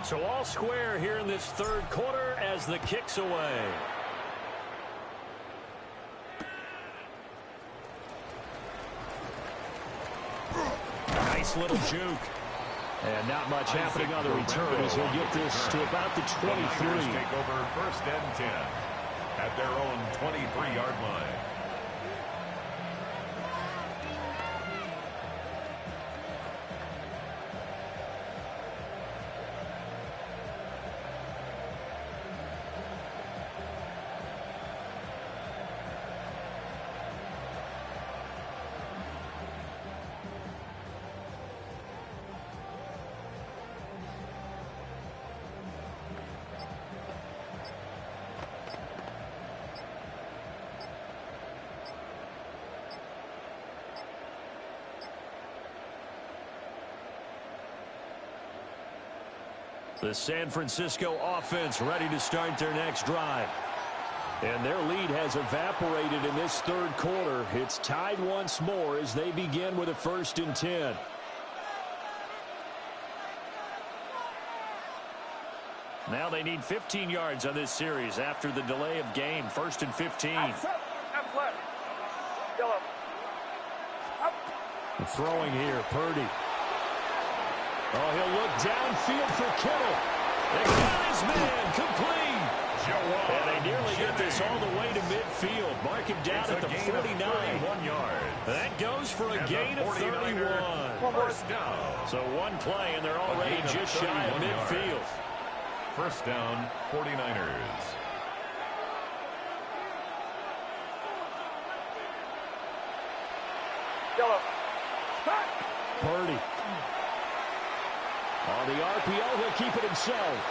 So all square here in this third quarter as the kick's away. Nice little juke. And not much happening on the return as he'll get this to about the 23. Take over first and 10 at their own 23-yard line. The San Francisco offense ready to start their next drive. And their lead has evaporated in this third quarter. It's tied once more as they begin with a 1st and 10. Now they need 15 yards on this series after the delay of game. 1st and 15. Throwing here, Purdy. Oh, he'll look downfield for Kittle. They got his man complete. And they nearly get this all the way to midfield. Mark him down at the 49. 1 yard. That goes for a gain of 31. First down. So one play, and they're already just shy of midfield. First down, 49ers. Purdy. On the RPO, he'll keep it himself.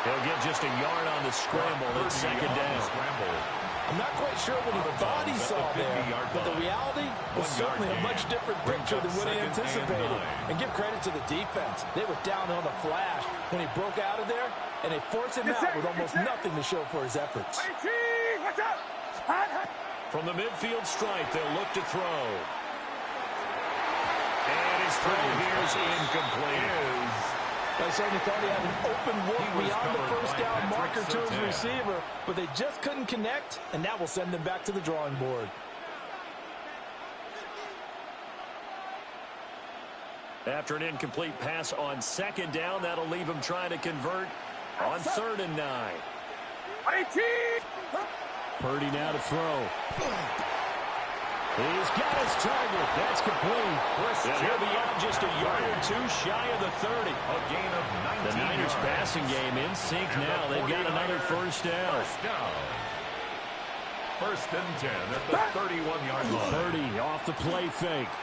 He'll get just a yard on the scramble. It's 2nd down. I'm not quite sure what he thought he saw there, but the reality was certainly a much different picture than what he anticipated. And give credit to the defense. They were down on the flash when he broke out of there, and they forced him out with almost nothing to show for his efforts. From the midfield stripe, they'll look to throw. And his throw here is incomplete. I certainly thought he had an open look beyond the first down marker to his receiver, but they just couldn't connect, and that will send them back to the drawing board. After an incomplete pass on 2nd down, that'll leave him trying to convert on 3rd and 9. Purdy now to throw. He's got his target. That's complete. And he'll be out just a yard or two shy of the 30. A gain of 19 The Niners yards. passing game in sync now. They've got another first down. First and 10 at the 31-yard line. Purdy off the play fake.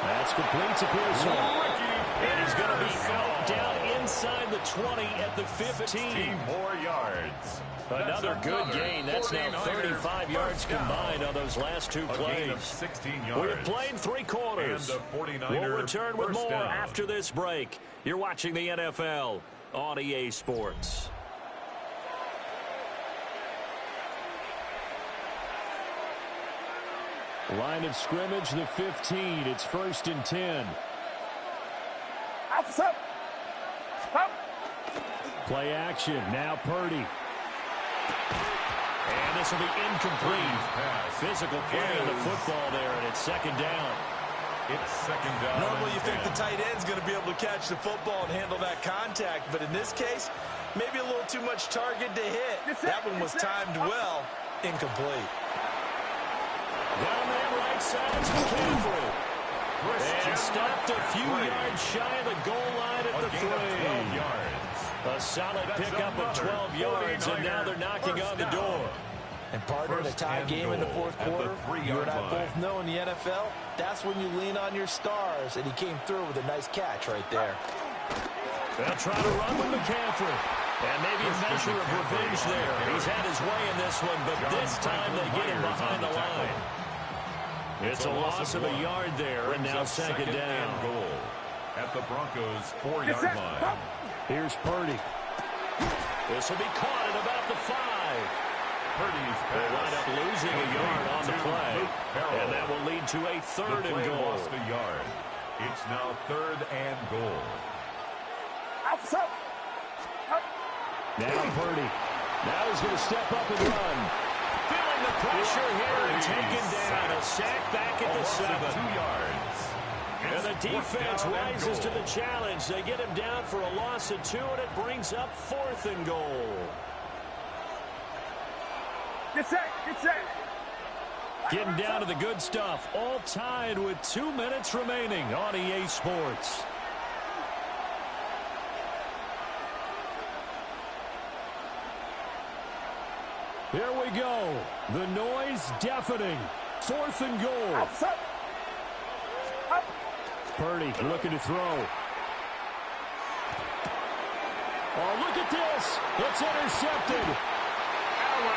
That's complete to Pearson. And he's going to be out down inside the 20 at the 15. 16 more yards. Another good gain. That's now 35 yards combined on those last two plays. Of 16 yards. We've played 3 quarters. And the 49er we'll return with more down. after this break. You're watching the NFL on EA Sports. Line of scrimmage, the 15. It's 1st and 10. Play action. Now Purdy. And this will be incomplete. Physical play on the football there, and it's 2nd down. It's 2nd down. Normally you think the tight end's going to be able to catch the football and handle that contact, but in this case, maybe a little too much target to hit. That one was timed well. Incomplete. Got him in right side. It's McCaffrey. And stopped a few yards shy of the goal line at the 3. 12 yards. A solid pickup of 12 yards, and now they're knocking on the door. And partner, in a tie game in the 4th quarter, you and I both know in the NFL, that's when you lean on your stars, and he came through with a nice catch right there. They'll try to run with McCaffrey. And maybe a measure of revenge there. He's had his way in this one, but this time they get him behind the line. It's a loss of a yard there, and now 2nd down. Goal at the Broncos' 4-yard line. Here's Purdy. This will be caught at about the 5. Purdy's They wind up losing a yard on the play. And that will lead to a 3rd and goal. Lost a yard. It's now 3rd and goal. Now Purdy. Now he's going to step up and run. Feeling the pressure here and taken down. A sack back at the 7. 2 yards. And the defense rises to the challenge. They get him down for a loss of 2, and it brings up 4th and goal. Get set, get set. Getting down to the good stuff. All tied with 2 minutes remaining on EA Sports. Here we go. The noise deafening. 4th and goal. Purdy looking to throw. Oh, look at this. It's intercepted.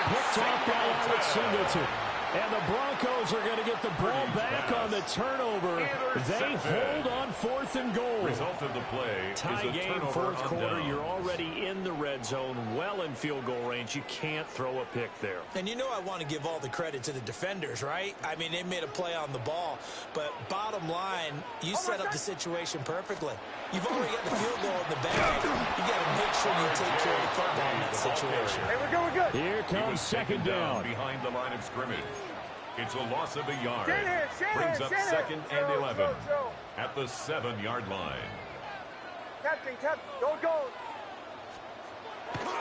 Picked off by Alex Singleton. And the Broncos are going to get the ball back on the turnover. They hold on 4th and goal. Result of the play tie is a game, turnover 4th quarter. down. You're already in the red zone, well in field goal range. You can't throw a pick there. And you know I want to give all the credit to the defenders, right? I mean, they made a play on the ball. But bottom line, you set up the situation perfectly. You've already got the field goal in the bag. You got to make sure you take care of the football in that situation. Hey, we're going good. Here comes second down. Behind the line of scrimmage. It's a loss of a yard. Brings up 2nd and 11 at the 7-yard line. Captain, go.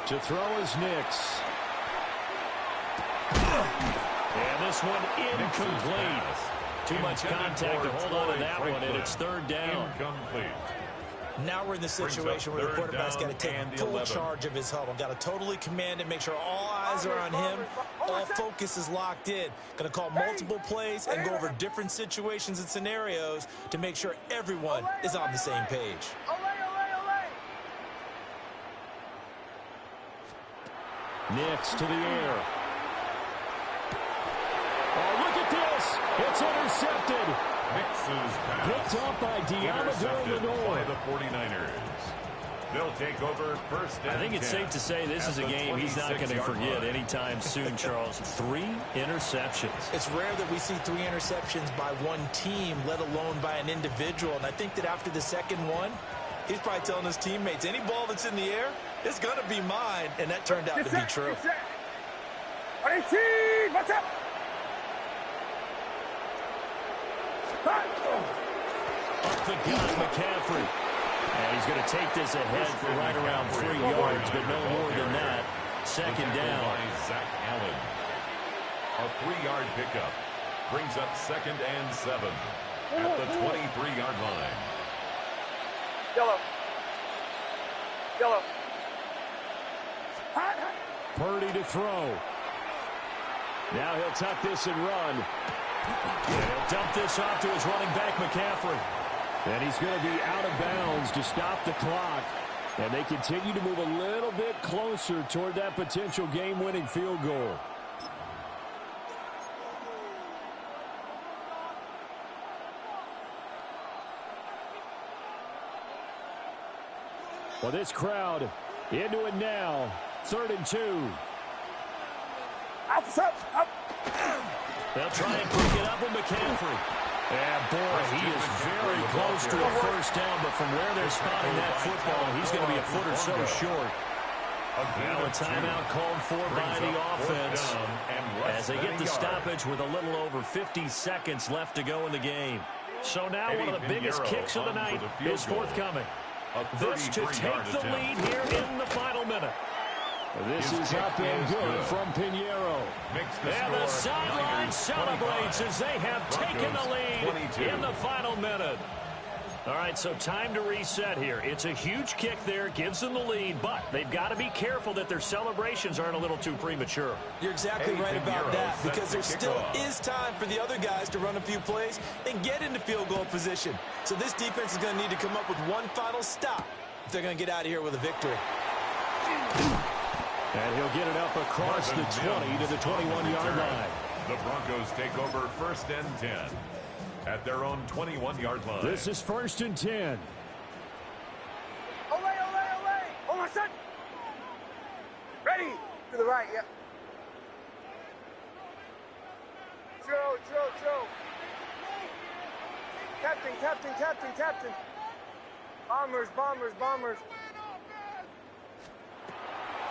To throw is Nix. And this one incomplete. Too much contact to hold on to that one, and it's 3rd down. Incomplete. Now we're in the situation where the quarterback's got to take full charge of his huddle. Got to totally command it, make sure all eyes are on him. All focus is locked in. Going to call multiple plays and go over different situations and scenarios to make sure everyone is on the same page. Nix to the air. Oh, look at this. It's intercepted. Nix's pass. Picked off by Diamador by the 49ers. They'll take over 1st and I think it's 10 safe to say this is a game he's not going to forget anytime soon, Charles. 3 interceptions. It's rare that we see 3 interceptions by one team, let alone by an individual. And I think that after the second one, he's probably telling his teammates, any ball that's in the air, it's going to be mine. And that turned out to be true. What's up? Up the gut, McCaffrey. And he's going to take this ahead for right around 3 yards, but no more than that. Second down. Zach Allen. A 3-yard pickup brings up 2nd and 7 at the 23-yard line. Yellow. Purdy to throw. Now he'll tuck this and run. And he'll dump this off to his running back, McCaffrey. And he's going to be out of bounds to stop the clock. And they continue to move a little bit closer toward that potential game-winning field goal. Well, this crowd into it now. 3rd and 2. Up. They'll try and pick it up with McCaffrey. And, boy, he is very close to a 1st down, but from where they're spotting that football, he's going to be a foot or so short. Now a timeout called for by the offense as they get the stoppage with a little over 50 seconds left to go in the game. So now one of the biggest kicks of the night is forthcoming. This to take the lead here in the final minute. This is up and good from Pinheiro. And the sideline celebrates as they have taken the lead in the final minute. All right, so time to reset here. It's a huge kick there, gives them the lead, but they've got to be careful that their celebrations aren't a little too premature. You're exactly right about that, because there still is time for the other guys to run a few plays and get into field goal position. So this defense is going to need to come up with one final stop if they're going to get out of here with a victory. And he'll get it up across the 20 to the 21-yard line. The Broncos take over 1st and 10 at their own 21-yard line. This is 1st and 10. Olay. Hold on, son. Ready. To the right, yep. Joe. Captain, captain, captain, captain. Bombers, bombers, bombers.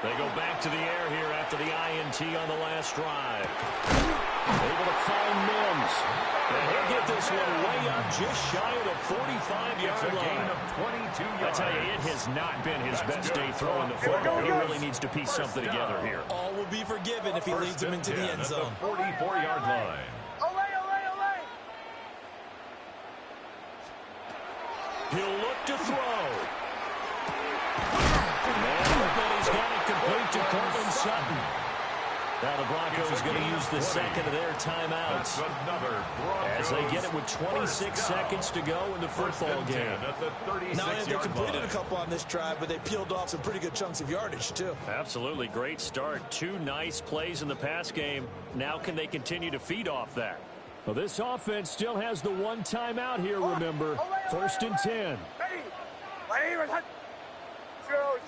They go back to the air here after the INT on the last drive. Able to find Mims. And he'll get this one way up just shy of the 45-yard line. I tell you, it has not been his best day throwing the football. He really needs to piece something together here. All will be forgiven if he leads him into the end zone. 44-yard line. Olay, olay, olay. He'll look to throw. And he's got it complete to Cortland Sutton. Now the Broncos going to use the second of their timeouts as they get it with 26 seconds to go in the football game. Now they completed a couple on this drive, but they peeled off some pretty good chunks of yardage, too. Absolutely. Great start. 2 nice plays in the pass game. Now can they continue to feed off that? Well, this offense still has the one timeout here, remember. First and 10. Ready? Throw.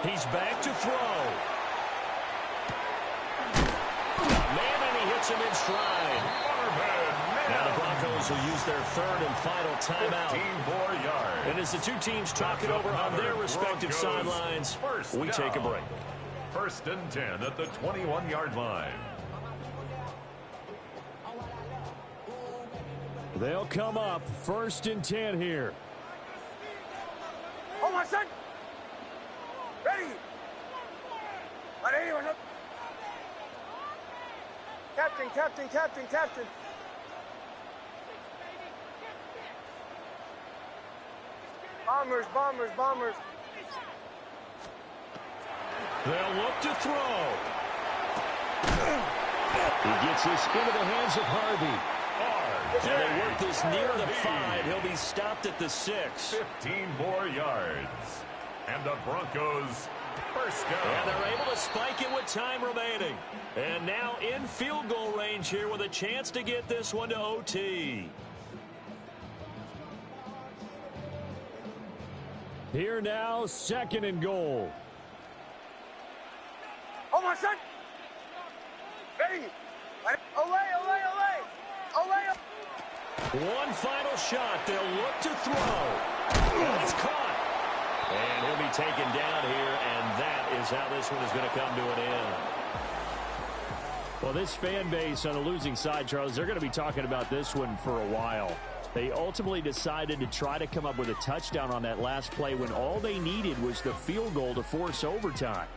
He's back to throw. Man, and he hits him in stride. Now the Broncos will use their third and final timeout. 15 more yards. And as the two teams talk it over on their respective sidelines, we take a break. First and 10 at the 21-yard line. They'll come up first and 10 here. Oh, my son. Ready. Captain, captain, captain, captain. Bombers, bombers, bombers. They'll look to throw. He gets this into the hands of Harvey. And they work this near the 5. He'll be stopped at the 6. 15 more yards. And the Broncos first down. And they're able to spike it with time remaining. And now in field goal range here with a chance to get this one to OT. Here now, second and goal. Oh, my son. Ready. Away. One final shot. They'll look to throw. And it's caught. And he'll be taken down here, and that is how this one is going to come to an end. Well, this fan base on the losing side, Charles, they're going to be talking about this one for a while. They ultimately decided to try to come up with a touchdown on that last play when all they needed was the field goal to force overtime.